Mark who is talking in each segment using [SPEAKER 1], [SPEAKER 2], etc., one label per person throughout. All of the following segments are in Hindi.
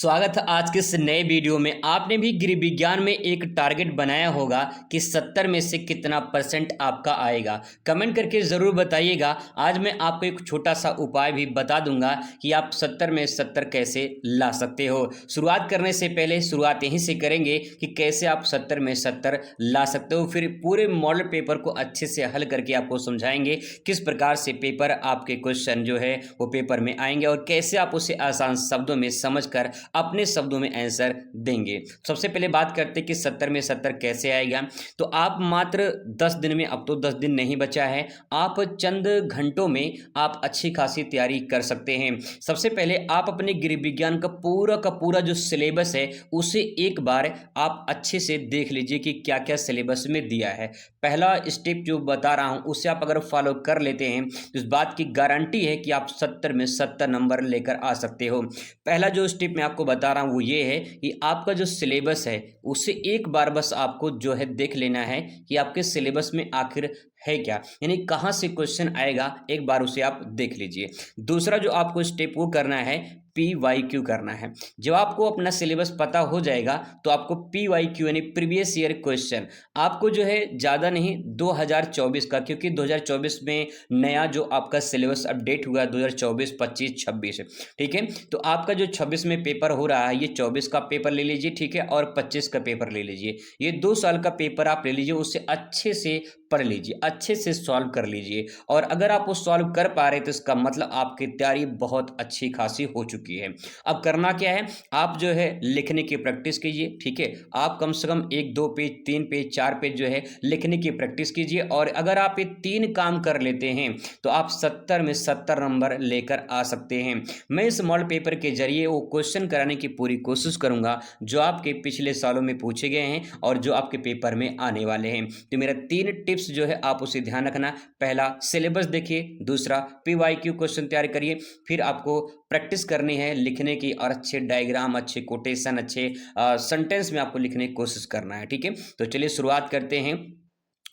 [SPEAKER 1] स्वागत है आज के इस नए वीडियो में। आपने भी गृह विज्ञान में एक टारगेट बनाया होगा कि 70 में से कितना परसेंट आपका आएगा। कमेंट करके ज़रूर बताइएगा। आज मैं आपको एक छोटा सा उपाय भी बता दूंगा कि आप 70 में 70 कैसे ला सकते हो। शुरुआत करने से पहले शुरुआत यहीं से करेंगे कि कैसे आप 70 में 70 ला सकते हो। फिर पूरे मॉडल पेपर को अच्छे से हल करके आपको समझाएंगे किस प्रकार से पेपर आपके क्वेश्चन जो है वो पेपर में आएंगे और कैसे आप उसे आसान शब्दों में समझकर अपने शब्दों में आंसर देंगे। सबसे पहले बात करते हैं कि 70 में 70 कैसे आएगा। तो आप मात्र 10 दिन में, अब तो 10 दिन नहीं बचा है, आप चंद घंटों में आप अच्छी खासी तैयारी कर सकते हैं। सबसे पहले आप अपने गृह विज्ञान का पूरा जो सिलेबस है उसे एक बार आप अच्छे से देख लीजिए कि क्या क्या सिलेबस में दिया है। पहला स्टेप जो बता रहा हूं उसे आप अगर फॉलो कर लेते हैं तो इस बात की गारंटी है कि आप 70 में 70 नंबर लेकर आ सकते हो। पहला जो स्टेप मैं आपको बता रहा हूं वो ये है कि आपका जो सिलेबस है उसे एक बार बस आपको जो है देख लेना है कि आपके सिलेबस में आखिर है क्या, यानी कहां से क्वेश्चन आएगा, एक बार उसे आप देख लीजिए। दूसरा जो आपको स्टेप वो करना है, PYQ करना है। जब आपको अपना सिलेबस पता हो जाएगा तो आपको PYQ यानी प्रीवियस ईयर क्वेश्चन आपको जो है ज़्यादा नहीं 2024 का, क्योंकि 2024 में नया जो आपका सिलेबस अपडेट हुआ 2024, 25, 26, ठीक है। तो आपका जो 26 में पेपर हो रहा है ये 24 का पेपर ले लीजिए, ठीक है, और 25 का पेपर ले लीजिए। ये 2 साल का पेपर आप ले लीजिए, उसे अच्छे से पढ़ लीजिए, अच्छे से सॉल्व कर लीजिए। और अगर आप वो सॉल्व कर पा रहे तो इसका मतलब आपकी तैयारी बहुत अच्छी खासी हो चुकी है। अब करना क्या है, आप जो है लिखने की प्रैक्टिस कीजिए, ठीक है। आप कम से कम 1-2 पेज, 3 पेज, 4 पेज जो है लिखने की प्रैक्टिस कीजिए। और अगर आप ये 3 काम कर लेते हैं तो आप 70 में 70 नंबर लेकर आ सकते हैं। मैं इस मॉडल पेपर के जरिए वो क्वेश्चन कराने की पूरी कोशिश करूंगा जो आपके पिछले सालों में पूछे गए हैं और जो आपके पेपर में आने वाले हैं। तो मेरा 3 टिप्स जो है आप उसे ध्यान रखना। पहला, सिलेबस देखिए। दूसरा, PYQ क्वेश्चन तैयार करिए। फिर आपको प्रैक्टिस करनी है लिखने की और अच्छे डायग्राम, अच्छे कोटेशन, अच्छे सेंटेंस में आपको लिखने की कोशिश करना है, ठीक है। तो चलिए शुरुआत करते हैं।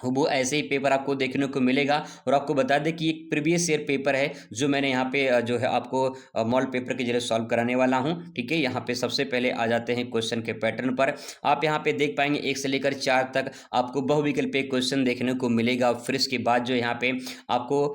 [SPEAKER 1] वो ऐसे ही पेपर आपको देखने को मिलेगा। और आपको बता दें कि एक प्रीवियस ईयर पेपर है जो मैंने यहाँ पे जो है आपको मॉडल पेपर के जरिए सॉल्व कराने वाला हूँ, ठीक है। यहाँ पे सबसे पहले आ जाते हैं क्वेश्चन के पैटर्न पर। आप यहाँ पे देख पाएंगे 1 से लेकर 4 तक आपको बहुविकल्पीय क्वेश्चन देखने को मिलेगा। फिर इसके बाद जो यहाँ पे आपको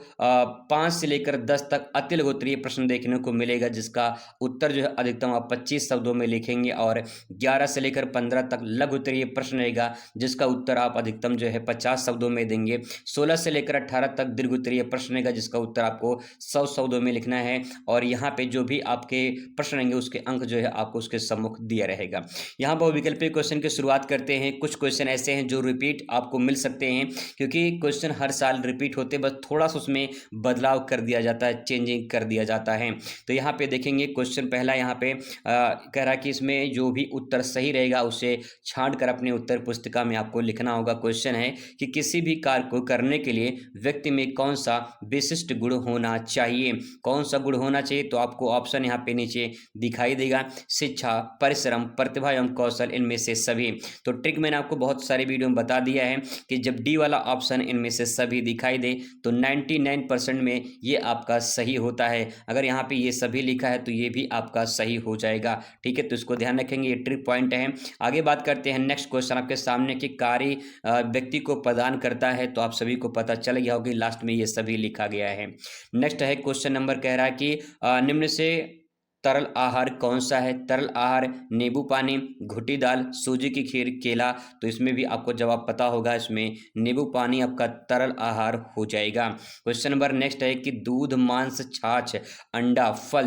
[SPEAKER 1] 5 से लेकर 10 तक अतिलघुत्तरीय प्रश्न देखने को मिलेगा, जिसका उत्तर जो है अधिकतम आप 25 शब्दों में लिखेंगे। और 11 से लेकर 15 तक लघुत्तरीय प्रश्न रहेगा, जिसका उत्तर आप अधिकतम जो है 50 शब्दों में देंगे। 16 से लेकर 18 तक दीर्घोत्तरीय प्रश्न रहेगा, जिसका उत्तर आपको 100 शब्दों में लिखना है। और यहाँ पे जो भी आपके प्रश्न रहेंगे उसके अंक जो है आपको उसके सम्मुख दिया रहेगा। यहाँ बहुविकल्पीय क्वेश्चन की शुरुआत करते हैं। कुछ क्वेश्चन ऐसे हैं जो रिपीट आपको मिल सकते हैं, क्योंकि क्वेश्चन हर साल रिपीट होते, बस थोड़ा सा उसमें बदलाव कर दिया जाता है, चेंजिंग कर दिया जाता है। तो यहाँ पे देखेंगे क्वेश्चन पहला यहाँ पे कह रहा है कि इसमें जो भी उत्तर सही रहेगा उसे छांट कर अपने उत्तर पुस्तिका में आपको लिखना होगा। क्वेश्चन है कि किसी भी कार्य को करने के लिए व्यक्ति में कौन सा विशिष्ट गुण होना चाहिए। कौन सा गुण होना चाहिए, तो आपको ऑप्शन यहाँ पे नीचे दिखाई देगा, शिक्षा, परिश्रम, प्रतिभा एवं कौशल, इनमें से सभी। तो ट्रिक मैंने आपको बहुत सारे वीडियो में बता दिया है कि जब डी वाला ऑप्शन इनमें से सभी दिखाई दे तो 99% में ये आपका सही होता है। अगर यहाँ पे ये सभी लिखा है तो ये भी आपका सही हो जाएगा, ठीक है। तो इसको ध्यान रखेंगे, ये ट्रिक पॉइंट है। आगे बात करते हैं। नेक्स्ट क्वेश्चन आपके सामने कि कार्य व्यक्ति को प्रदान करता है, तो आप सभी को पता चल गया होगा, लास्ट में ये सभी लिखा गया है। नेक्स्ट है क्वेश्चन नंबर, कह रहा है कि निम्न से तरल आहार कौन सा है। तरल आहार नींबू पानी, घुटी दाल, सूजी की खीर, केला। तो इसमें भी आपको जवाब पता होगा, इसमें नींबू पानी आपका तरल आहार हो जाएगा। क्वेश्चन नंबर नेक्स्ट है कि दूध, मांस, छाछ, अंडा, फल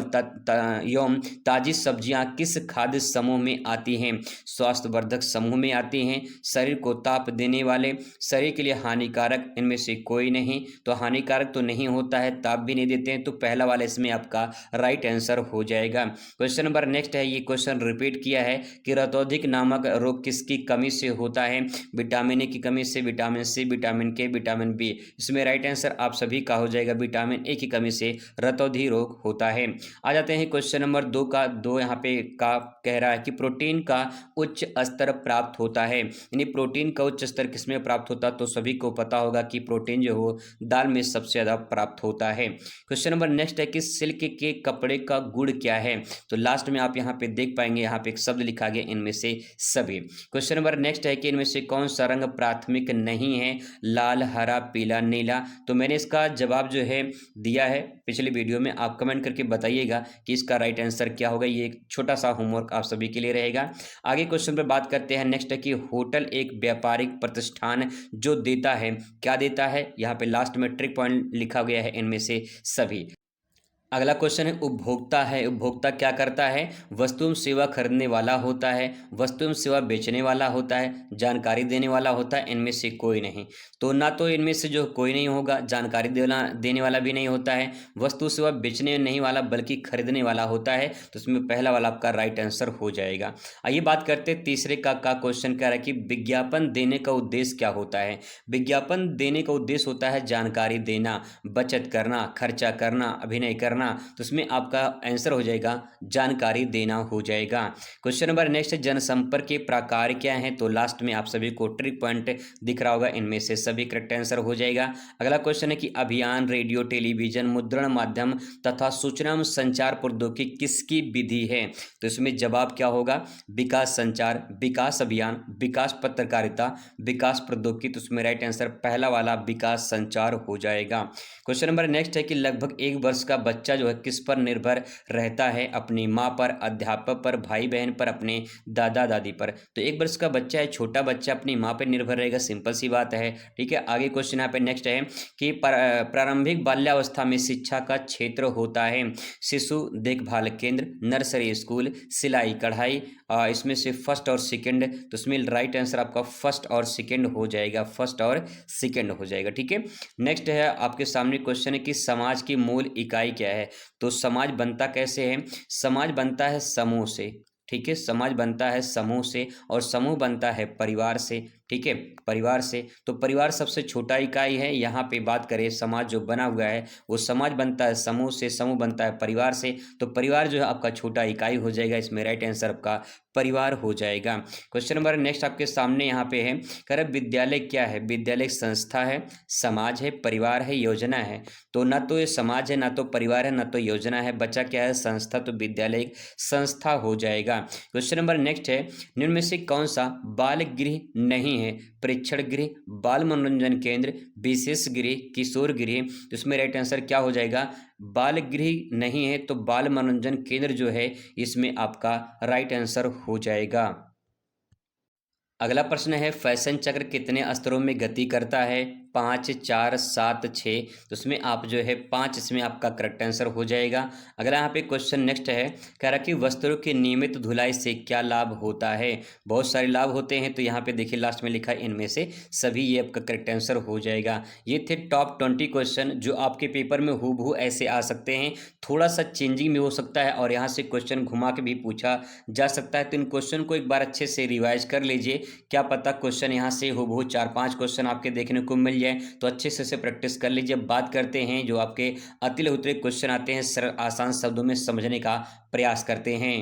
[SPEAKER 1] एवं ताजी सब्जियां किस खाद्य समूह में आती हैं। स्वास्थ्यवर्धक समूह में आती हैं, शरीर को ताप देने वाले, शरीर के लिए हानिकारक, इनमें से कोई नहीं। तो हानिकारक तो नहीं होता है, ताप भी नहीं देते हैं, तो पहला वाला इसमें आपका राइट आंसर हो जाएगा। क्वेश्चन नंबर नेक्स्ट है, ये क्वेश्चन रिपीट किया है कि रतौधिक नामक रोग किसकी कमी से होता है। विटामिन ए की कमी से, विटामिन सी, विटामिन के, विटामिन बी। इसमें राइट आंसर आप सभी का हो जाएगा, विटामिन ए की कमी से रतौधी रोग होता है। आ जाते हैं क्वेश्चन नंबर 2 का। 2 यहाँ पे का कह रहा है कि प्रोटीन का उच्च स्तर प्राप्त होता है, यानी प्रोटीन का उच्च स्तर किसमें प्राप्त होता है, तो सभी को पता होगा कि प्रोटीन जो हो दाल में सबसे ज्यादा प्राप्त होता है। क्वेश्चन नंबर नेक्स्ट है कि सिल्क के कपड़े का गुण क्या क्या है? तो लास्ट में आप यहाँ पे देख पाएंगे, यहाँ पे एक शब्द लिखा गया इनमें से सभी। क्वेश्चन नंबर नेक्स्ट है कि इनमें से कौन सा रंग प्राथमिक नहीं है? लाल, हरा, पीला, नीला। तो मैंने इसका जवाब जो है दिया है पिछली वीडियो में, आप कमेंट करके बताइएगा कि इसका राइट आंसर क्या होगा। ये एक छोटा सा होमवर्क आप सभी के लिए रहेगा। आगे क्वेश्चन पर बात करते हैं। नेक्स्ट है कि होटल एक व्यापारिक प्रतिष्ठान जो देता है, क्या देता है? यहाँ पे लास्ट में ट्रिक पॉइंट लिखा गया है इनमें से सभी। अगला क्वेश्चन है उपभोक्ता है। उपभोक्ता क्या करता है? वस्तु एवं सेवा खरीदने वाला होता है, वस्तु एवं सेवा बेचने वाला होता है, जानकारी देने वाला होता है, इनमें से कोई नहीं। तो ना तो इनमें से जो कोई नहीं होगा, जानकारी देने वाला भी नहीं होता है, वस्तु सेवा बेचने नहीं वाला बल्कि खरीदने वाला होता है। तो इसमें पहला वाला आपका राइट आंसर हो जाएगा। आइए बात करते हैं तीसरे का क्वेश्चन कह रहा है कि विज्ञापन देने का उद्देश्य क्या होता है? विज्ञापन देने का उद्देश्य होता है जानकारी देना, बचत करना, खर्चा करना, अभिनय करना। तो इसमें आपका आंसर हो जाएगा जानकारी देना हो जाएगा। क्वेश्चन नंबर नेक्स्ट, जनसंपर्क के प्रकार क्या हैं? तो लास्ट में आप सभी को ट्रिक पॉइंट दिख रहा होगा, इनमें से सभी करेक्ट आंसर हो जाएगा। अगला क्वेश्चन है कि अभियान, रेडियो, टेलीविजन, मुद्रण माध्यम तथा सूचना एवं संचार प्रौद्योगिकी किसकी विधि है? तो इसमें जवाब क्या होगा? विकास संचार, विकास अभियान, विकास पत्रकारिता, विकास प्रौद्योगिकी। तो उसमें राइट आंसर पहला वाला विकास संचार हो जाएगा। क्वेश्चन नंबर नेक्स्ट है कि लगभग 1 वर्ष का बच्चा जो है किस पर निर्भर रहता है? अपनी माँ पर, अध्यापक पर, भाई बहन पर, अपने दादा दादी पर। तो 1 वर्ष का बच्चा है, छोटा बच्चा, अपनी माँ पर निर्भर रहेगा, सिंपल सी बात है। ठीक है, आगे क्वेश्चन यहाँ पे नेक्स्ट है कि प्रारंभिक बाल्यावस्था में शिक्षा का क्षेत्र होता है शिशु देखभाल केंद्र, नर्सरी स्कूल, सिलाई कढ़ाई, इसमें से फर्स्ट और सेकंड। तो इसमें राइट आंसर आपका फर्स्ट और सेकंड हो जाएगा, फर्स्ट और सेकंड हो जाएगा। ठीक है, नेक्स्ट है आपके सामने क्वेश्चन है कि समाज की मूल इकाई क्या है? तो समाज बनता कैसे है? समाज बनता है समूह से। ठीक है, समाज बनता है समूह से, और समूह बनता है परिवार से। ठीक है, परिवार से। तो परिवार सबसे छोटा इकाई है। यहाँ पे बात करें समाज जो बना हुआ है वो समाज बनता है समूह से, समूह बनता है परिवार से। तो परिवार जो है आपका छोटा इकाई हो जाएगा, इसमें राइट आंसर आपका परिवार हो जाएगा। क्वेश्चन नंबर नेक्स्ट आपके सामने यहाँ पे है, कह रहे विद्यालय क्या है? विद्यालय संस्था है, समाज है, परिवार है, योजना है। तो ना तो ये समाज है, ना तो परिवार है, ना तो योजना है, बच्चा क्या है? संस्था। तो विद्यालय एक संस्था हो जाएगा। क्वेश्चन नंबर नेक्स्ट है, निम्न में से कौन सा बाल गृह नहीं है? परीक्षण गृह, बाल मनोरंजन केंद्र, विशेष गृह, किशोर गृह। तो इसमें राइट आंसर क्या हो जाएगा? बाल गृह नहीं है, तो बाल मनोरंजन केंद्र जो है इसमें आपका राइट आंसर हो जाएगा। अगला प्रश्न है, फैशन चक्र कितने स्तरों में गति करता है? 5, 4, 7, 6। तो इसमें आप जो है 5, इसमें आपका करेक्ट आंसर हो जाएगा। अगला यहाँ पे क्वेश्चन नेक्स्ट है, कह रहा कि वस्त्रों की नियमित धुलाई से क्या लाभ होता है? बहुत सारे लाभ होते हैं। तो यहाँ पे देखिए लास्ट में लिखा है इनमें से सभी, ये आपका करेक्ट आंसर हो जाएगा। ये थे टॉप 20 क्वेश्चन जो आपके पेपर में हूबहू ऐसे आ सकते हैं, थोड़ा सा चेंजिंग भी हो सकता है और यहाँ से क्वेश्चन घुमा के भी पूछा जा सकता है। तो इन क्वेश्चन को एक बार अच्छे से रिवाइज कर लीजिए, क्या पता क्वेश्चन यहाँ से हूबहू 4-5 क्वेश्चन आपके देखने को मिल जाए। तो अच्छे से प्रैक्टिस कर लीजिए। बात करते हैं जो आपके अतिल उतरे क्वेश्चन आते हैं, सरल आसान शब्दों में समझने का प्रयास करते हैं।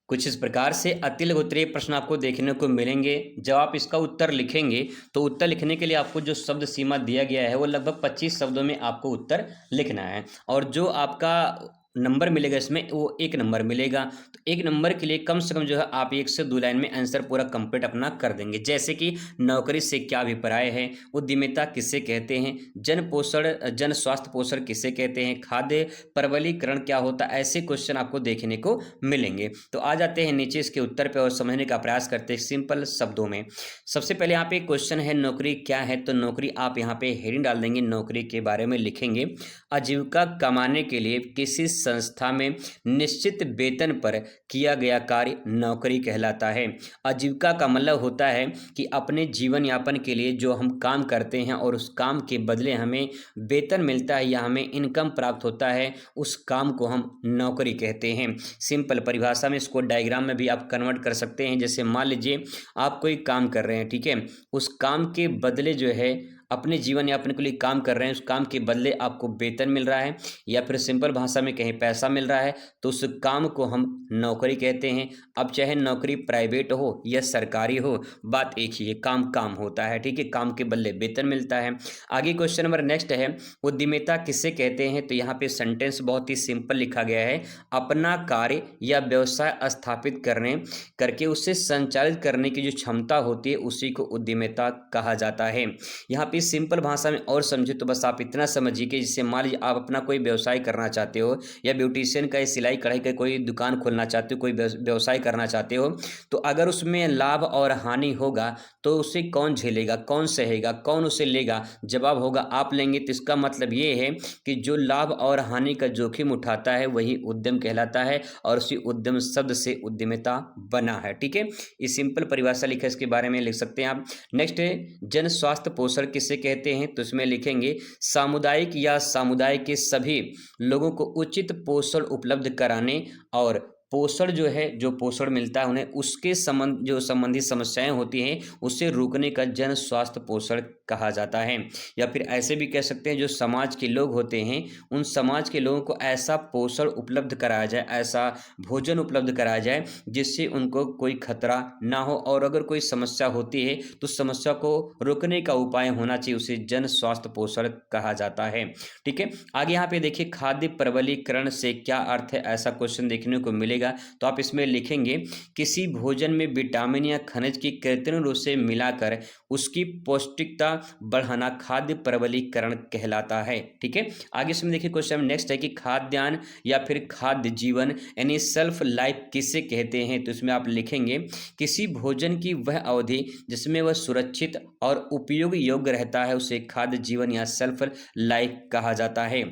[SPEAKER 1] कुछ इस प्रकार से अतिल उत्तरीय प्रश्न आपको देखने को मिलेंगे। जब आप इसका उत्तर लिखेंगे तो उत्तर लिखने के लिए आपको जो शब्द सीमा दिया गया है वो लगभग 25 शब्दों में आपको उत्तर लिखना है, और जो आपका नंबर मिलेगा इसमें वो 1 नंबर मिलेगा। तो 1 नंबर के लिए कम से कम जो है आप 1 से 2 लाइन में आंसर पूरा कंप्लीट अपना कर देंगे। जैसे कि नौकरी से क्या अभिप्राय है, उद्यमिता किसे कहते हैं, जन पोषण, जन स्वास्थ्य पोषण किसे कहते हैं, खाद्य परवलीकरण क्या होता है, ऐसे क्वेश्चन आपको देखने को मिलेंगे। तो आ जाते हैं नीचे इसके उत्तर पे और समझने का प्रयास करते हैं सिंपल शब्दों में। सबसे पहले यहाँ पे क्वेश्चन है नौकरी क्या है? तो नौकरी आप यहाँ पे हेडिंग डाल देंगे, नौकरी के बारे में लिखेंगे, आजीविका कमाने के लिए किसी संस्था में निश्चित वेतन पर किया गया कार्य नौकरी कहलाता है। आजीविका का मतलब होता है कि अपने जीवन यापन के लिए जो हम काम करते हैं और उस काम के बदले हमें वेतन मिलता है या हमें इनकम प्राप्त होता है, उस काम को हम नौकरी कहते हैं। सिंपल परिभाषा में इसको डायग्राम में भी आप कन्वर्ट कर सकते हैं। जैसे मान लीजिए आप कोई काम कर रहे हैं, ठीक है, उस काम के बदले जो है अपने जीवन यापन के लिए काम कर रहे हैं, उस काम के बदले आपको वेतन मिल रहा है या फिर सिंपल भाषा में कहें पैसा मिल रहा है, तो उस काम को हम नौकरी कहते हैं। अब चाहे नौकरी प्राइवेट हो या सरकारी हो, बात एक ही है, काम काम होता है, ठीक है, काम के बदले वेतन मिलता है। आगे क्वेश्चन नंबर नेक्स्ट है, उद्यमिता किसे कहते हैं? तो यहाँ पे सेंटेंस बहुत ही सिंपल लिखा गया है, अपना कार्य या व्यवसाय स्थापित करके उसे संचालित करने की जो क्षमता होती है उसी को उद्यमिता कहा जाता है। यहाँ पे सिंपल भाषा में और समझे तो बस आप इतना समझिए कि जैसे मान लीजिए आप अपना कोई व्यवसाय करना चाहते हो या ब्यूटिशियन का, सिलाई कढ़ाई का कोई दुकान खोलना चाहते हो, कोई व्यवसाय करना चाहते हो, तो अगर उसमें लाभ और हानि होगा तो उसे कौन झेलेगा, कौन सहेगा, कौन उसे लेगा? जवाब होगा आप लेंगे। तो इसका मतलब ये है कि जो लाभ और हानि का जोखिम उठाता है वही उद्यम कहलाता है और उसी उद्यम शब्द से उद्यमिता बना है, ठीक है। ये सिंपल परिभाषा लिखा है, इसके बारे में लिख सकते हैं आप। नेक्स्ट है, जन स्वास्थ्य पोषण किसे कहते हैं? तो इसमें लिखेंगे सामुदायिक या समुदाय के सभी लोगों को उचित पोषण उपलब्ध कराने और पोषण जो है, जो पोषण मिलता है उन्हें, उसके संबंधी समस्याएं होती हैं उसे रोकने का जन स्वास्थ्य पोषण कहा जाता है। या फिर ऐसे भी कह सकते हैं जो समाज के लोग होते हैं उन समाज के लोगों को ऐसा पोषण उपलब्ध कराया जाए, ऐसा भोजन उपलब्ध कराया जाए जिससे उनको कोई खतरा ना हो, और अगर कोई समस्या होती है तो समस्या को रोकने का उपाय होना चाहिए, उसे जन स्वास्थ्य पोषण कहा जाता है, ठीक है। आगे यहाँ पे देखिए, खाद्य प्रबलीकरण से क्या अर्थ है? ऐसा क्वेश्चन देखने को मिलेगा, तो आप इसमें लिखेंगे किसी भोजन में विटामिन या खनिज की कृत्रिम रूप से मिलाकर उसकी पौष्टिकता बढ़ाना खाद्य प्रबलीकरण कहलाता है, ठीक है। आगे इसमें देखिए क्वेश्चन नेक्स्ट है कि खाद्यान्न या फिर खाद्य जीवन यानी सेल्फ लाइफ किसे कहते हैं? तो इसमें आप लिखेंगे किसी भोजन की वह अवधि जिसमें वह सुरक्षित और उपयोग योग्य रहता है उसे खाद्य जीवन या सेल्फ लाइफ कहा जाता है।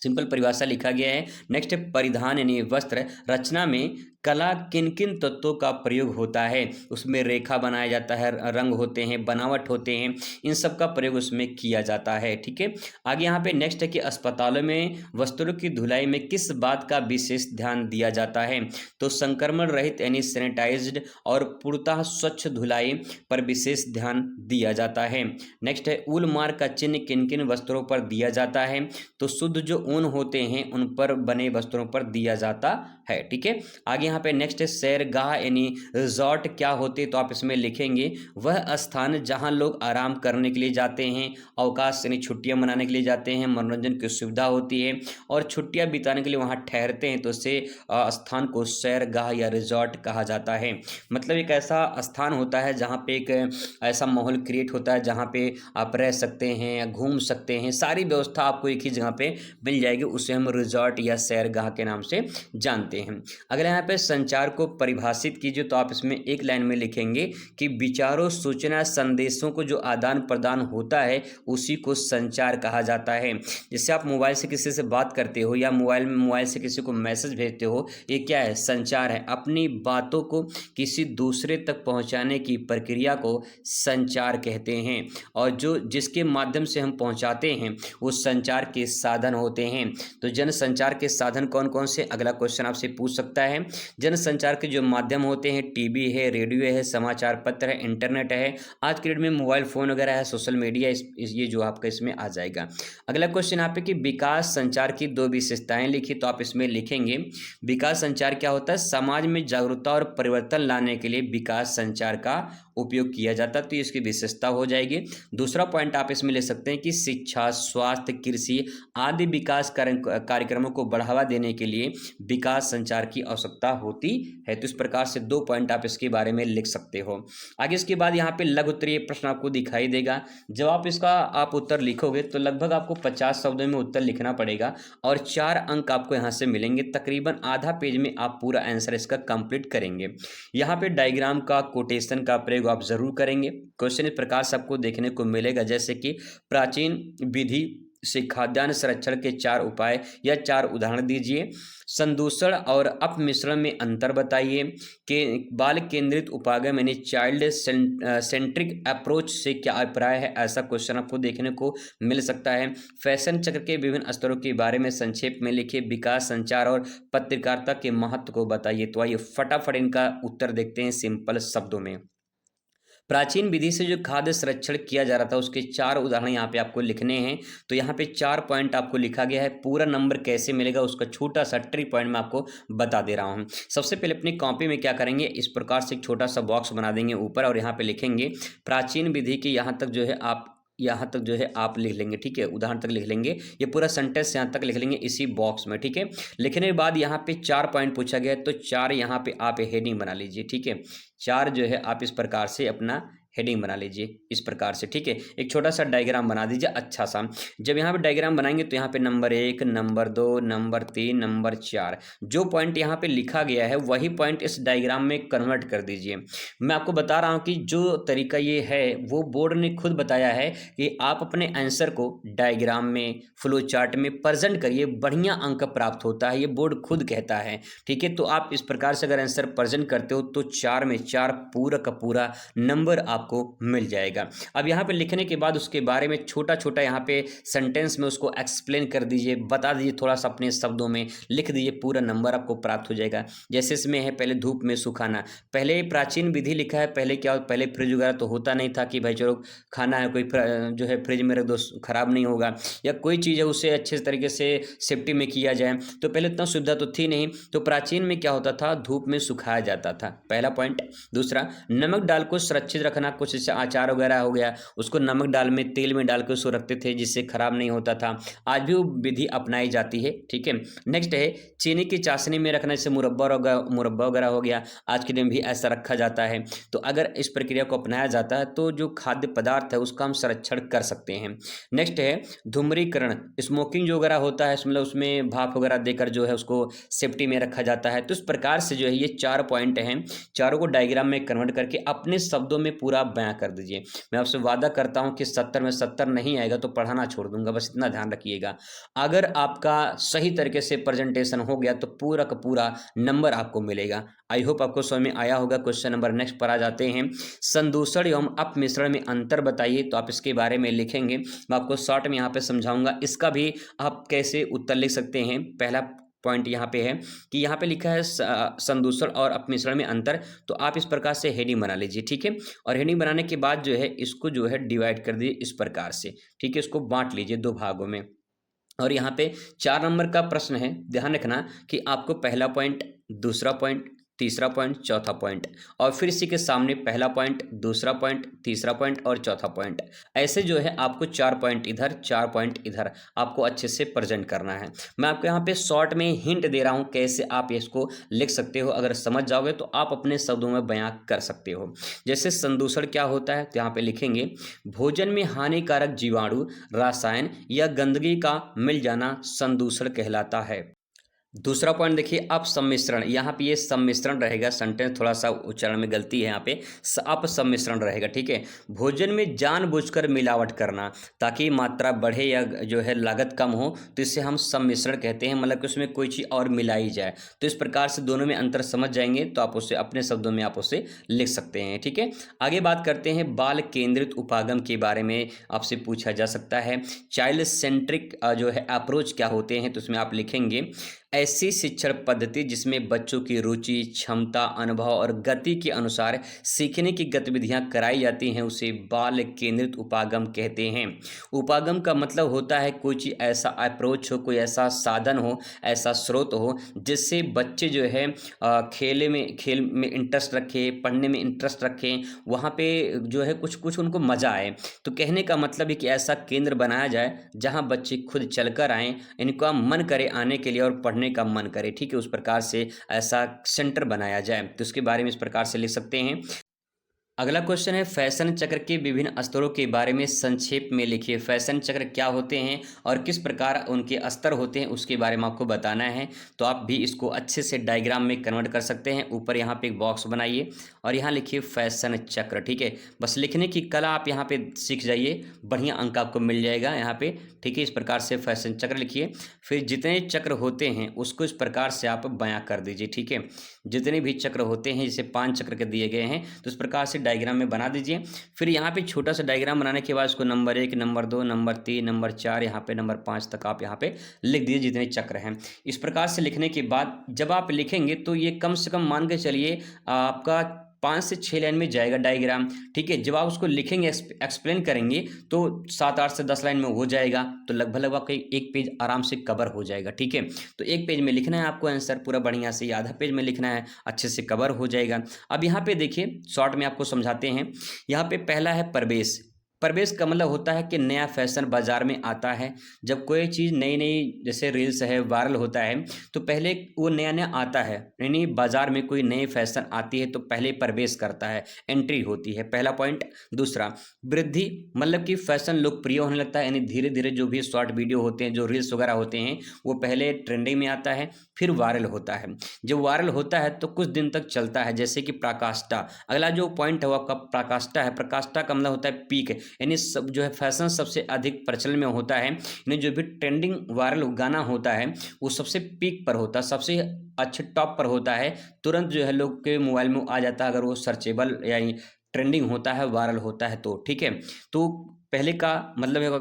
[SPEAKER 1] सिंपल परिभाषा लिखा गया है। नेक्स्ट है, परिधान यानी वस्त्र रचना में कला किन किन तत्वों का प्रयोग होता है? उसमें रेखा बनाया जाता है, रंग होते हैं, बनावट होते हैं, इन सब का प्रयोग उसमें किया जाता है, ठीक है। आगे यहाँ पे नेक्स्ट है कि अस्पतालों में वस्त्रों की धुलाई में किस बात का विशेष ध्यान दिया जाता है? तो संक्रमण रहित यानी सैनिटाइज्ड और पूर्णतः स्वच्छ धुलाई पर विशेष ध्यान दिया जाता है। नेक्स्ट है, उल मार्क का चिन्ह किन किन वस्त्रों पर दिया जाता है? तो शुद्ध जो ऊन होते हैं उन पर बने वस्त्रों पर दिया जाता है, ठीक है। आगे यहाँ पे नेक्स्ट है, सैरगाह यानी रिजॉर्ट क्या होते? तो आप इसमें लिखेंगे वह स्थान जहाँ लोग आराम करने के लिए जाते हैं, अवकाश यानी छुट्टियां मनाने के लिए जाते हैं, मनोरंजन की सुविधा होती है और छुट्टियां बिताने के लिए वहाँ ठहरते हैं, तो इससे स्थान को सैरगाह या रिजॉर्ट कहा जाता है। मतलब एक ऐसा स्थान होता है जहाँ पे एक ऐसा माहौल क्रिएट होता है जहाँ पे आप रह सकते हैं या घूम सकते हैं, सारी व्यवस्था आपको एक ही जगह पे मिल जाएगी, उसे हम रिजॉर्ट या सैरगाह के नाम से जानते हैं। अगला यहाँ पे संचार को परिभाषित कीजिए, तो आप इसमें एक लाइन में लिखेंगे कि विचारों, सूचना, संदेशों को जो आदान प्रदान होता है उसी को संचार कहा जाता है। जैसे आप मोबाइल से किसी से बात करते हो या मोबाइल से किसी को मैसेज भेजते हो, ये क्या है? संचार है। अपनी बातों को किसी दूसरे तक पहुंचाने की प्रक्रिया को संचार कहते हैं और जो जिसके माध्यम से हम पहुंचाते हैं वो संचार के साधन होते हैं। तो जन संचार के साधन कौन कौन से? अगला क्वेश्चन आपसे पूछ सकता है। जन संचार के जो माध्यम होते हैं, टीवी है, रेडियो है, समाचार पत्र है, इंटरनेट है, आज के डेट में मोबाइल फोन वगैरह है, सोशल मीडिया, ये जो आपका इसमें आ जाएगा। अगला क्वेश्चन यहाँ पे कि विकास संचार की दो विशेषताएं लिखी, तो आप इसमें लिखेंगे विकास संचार क्या होता है? समाज में जागरूकता और परिवर्तन लाने के लिए विकास संचार का उपयोग किया जाता है, तो इसकी विशेषता हो जाएगी। दूसरा पॉइंट आप इसमें ले सकते हैं कि शिक्षा, स्वास्थ्य, कृषि आदि विकास कार्यक्रमों को बढ़ावा देने के लिए विकास संचार की आवश्यकता होती है। तो इस प्रकार से दो पॉइंट आप इसके बारे में लिख सकते हो। आगे इसके बाद यहाँ पे लघु उत्तरीय प्रश्न आपको दिखाई देगा। जब आप इसका आप उत्तर लिखोगे तो लगभग आपको 50 शब्दों में उत्तर लिखना पड़ेगा और 4 अंक आपको यहाँ से मिलेंगे। तकरीबन आधा पेज में आप पूरा आंसर इसका कंप्लीट करेंगे। यहाँ पे डायग्राम का, कोटेशन का प्रयोग आप जरूर करेंगे। क्वेश्चन इस प्रकार से आपको देखने को मिलेगा जैसे कि प्राचीन विधि से खाद्यान्न संरक्षण के 4 उपाय या 4 उदाहरण दीजिए। संदूषण और अपमिश्रण में अंतर बताइए। कि बाल केंद्रित उपागम यानी चाइल्ड सेंट्रिक अप्रोच से क्या अभिप्राय है? ऐसा क्वेश्चन आपको देखने को मिल सकता है। फैशन चक्र के विभिन्न स्तरों के बारे में संक्षेप में लिखिए। विकास संचार और पत्रकारिता के महत्व को बताइए। तो आइए फटाफट इनका उत्तर देखते हैं सिंपल शब्दों में। प्राचीन विधि से जो खाद्य संरक्षण किया जा रहा था उसके 4 उदाहरण यहाँ पे आपको लिखने हैं। तो यहाँ पे 4 पॉइंट आपको लिखा गया है। पूरा नंबर कैसे मिलेगा उसका छोटा सा ट्रिक पॉइंट मैं आपको बता दे रहा हूँ। सबसे पहले अपनी कॉपी में क्या करेंगे, इस प्रकार से एक छोटा सा बॉक्स बना देंगे ऊपर, और यहाँ पे लिखेंगे प्राचीन विधि के यहाँ तक जो है आप लिख लेंगे, ठीक है, उदाहरण तक लिख लेंगे। ये पूरा सेंटेंस यहाँ तक लिख लेंगे इसी बॉक्स में, ठीक है। लिखने के बाद यहाँ पे 4 पॉइंट पूछा गया है, तो 4 यहाँ पे आप हेडिंग बना लीजिए, ठीक है। 4 जो है आप इस प्रकार से अपना हेडिंग बना लीजिए इस प्रकार से, ठीक है। एक छोटा सा डायग्राम बना दीजिए अच्छा सा। जब यहाँ पे डायग्राम बनाएंगे तो यहाँ पे नंबर 1, नंबर 2, नंबर 3, नंबर 4, जो पॉइंट यहाँ पे लिखा गया है वही पॉइंट इस डायग्राम में कन्वर्ट कर दीजिए। मैं आपको बता रहा हूँ कि जो तरीका ये है वो बोर्ड ने खुद बताया है कि आप अपने आंसर को डायग्राम में, फ्लो चार्ट में प्रेजेंट करिए, बढ़िया अंक प्राप्त होता है, ये बोर्ड खुद कहता है, ठीक है। तो आप इस प्रकार से अगर आंसर प्रेजेंट करते हो तो 4 में 4 पूरा का पूरा नंबर आपको मिल जाएगा। अब यहाँ पे लिखने के बाद उसके बारे में छोटा छोटा यहाँ पे सेंटेंस में उसको एक्सप्लेन कर दीजिए, बता दीजिए थोड़ा सा अपने शब्दों में लिख दीजिए, पूरा नंबर आपको प्राप्त हो जाएगा। जैसे इसमें है पहले धूप में सुखाना, पहले प्राचीन विधि लिखा है। पहले क्या, पहले फ्रिज वगैरह तो होता नहीं था कि भाई चलो खाना है कोई जो है फ्रिज में रख दो खराब नहीं होगा, या कोई चीज़ है उसे अच्छे तरीके से सेफ्टी में किया जाए, तो पहले इतना सुविधा तो थी नहीं। तो प्राचीन में क्या होता था, धूप में सुखाया जाता था, पहला पॉइंट। दूसरा, नमक डाल को सुरक्षित रखना, कुछ जैसे अचार वगैरह हो गया उसको नमक डाल में तेल में डाल के उसको रखते थे जिससे खराब नहीं होता था, आज भी वो विधि अपनाई जाती है, ठीक है। नेक्स्ट है चीनी की चाशनी में रखना, जैसे मुरब्बा वगैरह हो गया, आज के दिन भी ऐसा रखा जाता है। तो अगर इस प्रक्रिया को अपनाया जाता है तो जो खाद्य पदार्थ है उसका हम संरक्षण कर सकते हैं। नेक्स्ट है धूम्रीकरण, स्मोकिंग जो वगैरह होता है मतलब उसमें भाप वगैरह देकर जो है उसको सेफ्टी में रखा जाता है। तो इस प्रकार से जो है ये 4 पॉइंट हैं, चारों को डायग्राम में कन्वर्ट करके अपने शब्दों में पूरा बयां कर दीजिए। मैं आपसे वादा करता हूं कि 70 में 70 नहीं आएगा तो पढ़ाना छोड़ दूंगा, बस इतना ध्यान रखिएगा। अगर आपका सही तरीके से प्रेजेंटेशन हो गया तो पूरा का पूरा नंबर आपको मिलेगा। आई होप आपको समझ में आया होगा। क्वेश्चन नंबर नेक्स्ट पर आ जाते हैं। संदूषण एवं अपमिश्रण में अंतर बताइए, तो आप इसके बारे में लिखेंगे, मैं आपको शॉर्ट में यहाँ पे समझाऊंगा। इसका भी आप कैसे उत्तर लिख सकते हैं। पहला पॉइंट यहाँ पे है कि यहाँ पे लिखा है संदूषण और अपमिश्रण में अंतर, तो आप इस प्रकार से हेडिंग बना लीजिए, ठीक है। और हेडिंग बनाने के बाद जो है इसको जो है डिवाइड कर दीजिए इस प्रकार से, ठीक है। इसको बांट लीजिए 2 भागों में। और यहाँ पे 4 नंबर का प्रश्न है, ध्यान रखना कि आपको पहला पॉइंट, दूसरा पॉइंट, तीसरा पॉइंट, चौथा पॉइंट, और फिर इसी के सामने पहला पॉइंट, दूसरा पॉइंट, तीसरा पॉइंट और चौथा पॉइंट, ऐसे जो है आपको 4 पॉइंट इधर, 4 पॉइंट इधर आपको अच्छे से प्रेजेंट करना है। मैं आपको यहाँ पे शॉर्ट में हिंट दे रहा हूँ कैसे आप इसको लिख सकते हो। अगर समझ जाओगे तो आप अपने शब्दों में बयां कर सकते हो। जैसे संदूषण क्या होता है, तो यहाँ पे लिखेंगे भोजन में हानिकारक जीवाणु, रसायन या गंदगी का मिल जाना संदूषण कहलाता है। दूसरा पॉइंट देखिए अपसम्मिश्रण, यहाँ पे ये सम्मिश्रण रहेगा, सेंटेंस थोड़ा सा उच्चारण में गलती है, यहाँ पे अपसम्मिश्रण रहेगा, ठीक है। भोजन में जानबूझकर मिलावट करना ताकि मात्रा बढ़े या जो है लागत कम हो, तो इससे हम सम्मिश्रण कहते हैं, मतलब कि उसमें कोई चीज़ और मिलाई जाए। तो इस प्रकार से दोनों में अंतर समझ जाएंगे तो आप उसे अपने शब्दों में आप उसे लिख सकते हैं, ठीक है। आगे बात करते हैं बाल केंद्रित उपागम के बारे में, आपसे पूछा जा सकता है चाइल्ड सेंट्रिक जो है अप्रोच क्या होते हैं, तो उसमें आप लिखेंगे ऐसी शिक्षण पद्धति जिसमें बच्चों की रुचि, क्षमता, अनुभव और गति के अनुसार सीखने की गतिविधियां कराई जाती हैं, उसे बाल केंद्रित उपागम कहते हैं। उपागम का मतलब होता है कोई चीज़ ऐसा अप्रोच हो, कोई ऐसा साधन हो, ऐसा स्रोत हो जिससे बच्चे जो है खेल में इंटरेस्ट रखें, पढ़ने में इंटरेस्ट रखें, वहाँ पे जो है कुछ कुछ उनको मज़ा आए। तो कहने का मतलब है कि ऐसा केंद्र बनाया जाए जहाँ बच्चे खुद चलकर आएँ, इनका मन करे आने के लिए और पढ़ने का मन करे, ठीक है। उस प्रकार से ऐसा सेंटर बनाया जाए, तो उसके बारे में इस प्रकार से लिख सकते हैं। अगला क्वेश्चन है फैशन चक्र के विभिन्न स्तरों के बारे में संक्षेप में लिखिए। फैशन चक्र क्या होते हैं और किस प्रकार उनके स्तर होते हैं उसके बारे में आपको बताना है। तो आप भी इसको अच्छे से डायग्राम में कन्वर्ट कर सकते हैं। ऊपर यहाँ पे एक बॉक्स बनाइए और यहाँ लिखिए फैशन चक्र, ठीक है। बस लिखने की कला आप यहाँ पे सीख जाइए, बढ़िया अंक आपको मिल जाएगा यहाँ पे, ठीक है। इस प्रकार से फैशन चक्र लिखिए। फिर जितने चक्र होते हैं उसको इस प्रकार से आप बयां कर दीजिए, ठीक है। जितने भी चक्र होते हैं, जैसे 5 चक्र के दिए गए हैं, तो इस प्रकार से डायग्राम में बना दीजिए। फिर यहाँ पे छोटा सा डायग्राम बनाने के बाद इसको नंबर 1, नंबर 2, नंबर 3, नंबर 4, यहाँ पे नंबर 5 तक आप यहाँ पे लिख दीजिए जितने चक्र हैं। इस प्रकार से लिखने के बाद जब आप लिखेंगे तो ये कम से कम मान के चलिए आपका 5 से 6 लाइन में जाएगा डायग्राम, ठीक है। जब आप उसको लिखेंगे, एक्सप्लेन करेंगे तो 7-8 से 10 लाइन में हो जाएगा, तो लगभग आपका एक पेज आराम से कवर हो जाएगा, ठीक है। तो एक पेज में लिखना है आपको आंसर पूरा बढ़िया से, आधा पेज में लिखना है, अच्छे से कवर हो जाएगा। अब यहाँ पे देखिए शॉर्ट में आपको समझाते हैं। यहाँ पे पहला है प्रवेश। प्रवेश का मतलब होता है कि नया फैशन बाजार में आता है। जब कोई चीज़ नई नई जैसे रील्स है, वायरल होता है, तो पहले वो नया नया आता है, यानी बाजार में कोई नई फैशन आती है तो पहले प्रवेश करता है, एंट्री होती है, पहला पॉइंट। दूसरा वृद्धि, मतलब कि फैशन लोकप्रिय होने लगता है, यानी धीरे धीरे जो भी शॉर्ट वीडियो होते हैं, जो रील्स वगैरह होते हैं, वो पहले ट्रेंडिंग में आता है, फिर वायरल होता है। जब वायरल होता है तो कुछ दिन तक चलता है, जैसे कि पराकाष्ठा। अगला जो पॉइंट है वो आपका पराकाष्ठा है। पराकाष्ठा का मतलब होता है पीक, यानी सब जो है फैशन सबसे अधिक प्रचलन में होता है, यानी जो भी ट्रेंडिंग वायरल गाना होता है वो सबसे पीक पर होता है, सबसे अच्छे टॉप पर होता है, तुरंत जो है लोग के मोबाइल में आ जाता है अगर वो सर्चेबल यानी ट्रेंडिंग होता है, वायरल होता है तो, ठीक है। तो पहले का मतलब है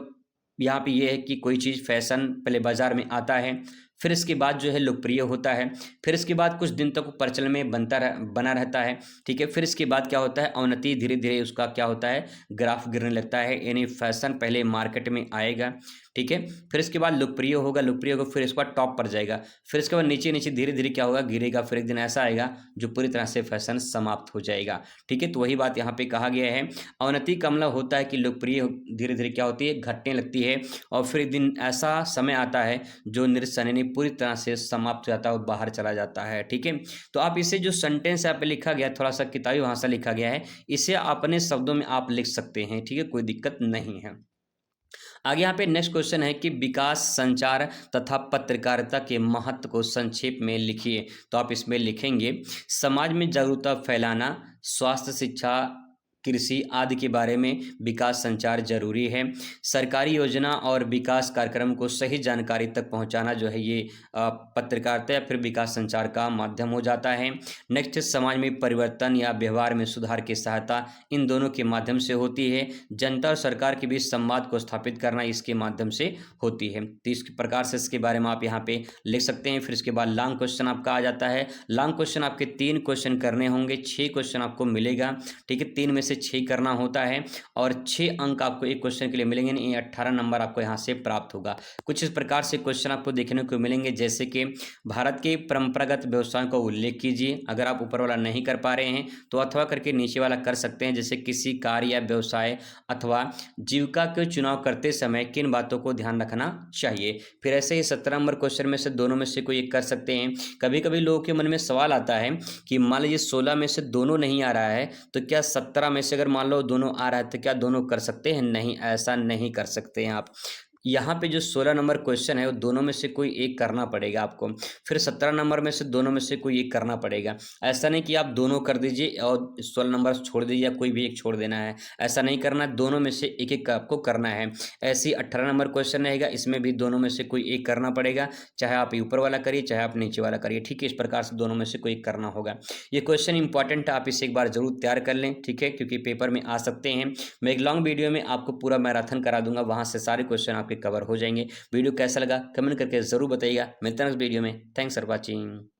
[SPEAKER 1] यहाँ पे ये है कि कोई चीज़ फैशन पहले बाजार में आता है, फिर इसके बाद जो है लोकप्रिय होता है, फिर इसके बाद कुछ दिन तक प्रचलन में बना रहता है, ठीक है। फिर इसके बाद क्या होता है, अवनति, धीरे धीरे उसका क्या होता है, ग्राफ गिरने लगता है, यानी फैशन पहले मार्केट में आएगा, ठीक है। फिर इसके बाद लोकप्रिय होगा, लोकप्रिय होगा, फिर इसके बाद टॉप पर जाएगा, फिर इसके बाद नीचे नीचे धीरे धीरे क्या होगा, गिरेगा, फिर एक दिन ऐसा आएगा जो पूरी तरह से फैशन समाप्त हो जाएगा, ठीक है। तो वही बात यहाँ पे कहा गया है। अवनति का मतलब होता है कि लोकप्रिय धीरे धीरे क्या होती है, घटने लगती है, और फिर एक दिन ऐसा समय आता है जो निरसनी पूरी तरह से समाप्त हो जाता है और बाहर चला जाता है, ठीक है। तो आप इसे जो सेंटेंस यहाँ पे लिखा गया, थोड़ा सा किताबी भाषा लिखा गया है, इसे अपने शब्दों में आप लिख सकते हैं, ठीक है, कोई दिक्कत नहीं है। आगे यहाँ पे नेक्स्ट क्वेश्चन है कि विकास, संचार तथा पत्रकारिता के महत्व को संक्षेप में लिखिए। तो आप इसमें लिखेंगे समाज में जागरूकता फैलाना, स्वास्थ्य, शिक्षा, कृषि आदि के बारे में विकास संचार जरूरी है। सरकारी योजना और विकास कार्यक्रम को सही जानकारी तक पहुंचाना जो है ये पत्रकारिता या फिर विकास संचार का माध्यम हो जाता है। नेक्स्ट, समाज में परिवर्तन या व्यवहार में सुधार की सहायता इन दोनों के माध्यम से होती है। जनता और सरकार के बीच संवाद को स्थापित करना इसके माध्यम से होती है। तो इस प्रकार से इसके बारे में आप यहाँ पे लिख सकते हैं। फिर इसके बाद लॉन्ग क्वेश्चन आपका आ जाता है। लॉन्ग क्वेश्चन आपके 3 क्वेश्चन करने होंगे, 6 क्वेश्चन आपको मिलेगा, ठीक है। 3 में से 6 करना होता है और 6 अंक आपको एक क्वेश्चन के लिए मिलेंगे, नहीं 18 नंबर आपको यहाँ से प्राप्त होगा। कुछ इस प्रकार से क्वेश्चन आपको देखने को मिलेंगे, जैसे कि भारत के परंपरागत व्यवसायों का उल्लेख कीजिए। अगर आप ऊपर वाला नहीं कर पा रहे हैं तो अथवा करके नीचे वाला कर सकते हैं, जैसे किसी कार्य या व्यवसाय अथवा जीविका के चुनाव करते समय किन बातों को ध्यान रखना चाहिए। फिर ऐसे ही 17 नंबर क्वेश्चन में से दोनों में से कोई एक कर सकते हैं। कभी कभी लोगों के मन में सवाल आता है कि मान लीजिए 16 में से दोनों नहीं आ रहा है तो क्या 17 में से अगर मान लो दोनों आ रहा है तो क्या दोनों कर सकते हैं? नहीं, ऐसा नहीं कर सकते हैं आप। यहाँ पे जो 16 नंबर क्वेश्चन है वो दोनों में से कोई एक करना पड़ेगा आपको। फिर 17 नंबर में से दोनों में से कोई एक करना पड़ेगा। ऐसा नहीं कि आप दोनों कर दीजिए और 16 नंबर छोड़ दीजिए या कोई भी एक छोड़ देना है, ऐसा नहीं करना। दोनों में से एक एक आपको करना है। ऐसे ही 18 नंबर क्वेश्चन रहेगा, इसमें भी दोनों में से कोई एक करना पड़ेगा, चाहे आप ऊपर वाला करिए चाहे आप नीचे वाला करिए, ठीक है। इस प्रकार से दोनों में से कोई एक करना होगा। ये क्वेश्चन इंपॉर्टेंट है, आप इसे एक बार जरूर तैयार कर लें, ठीक है, क्योंकि पेपर में आ सकते हैं। मैं एक लॉन्ग वीडियो में आपको पूरा मैराथन करा दूंगा, वहाँ से सारे क्वेश्चन आपके कवर हो जाएंगे। वीडियो कैसा लगा कमेंट करके जरूर बताइएगा। मिलते हैं नेक्स्ट वीडियो में। Thanks for watching.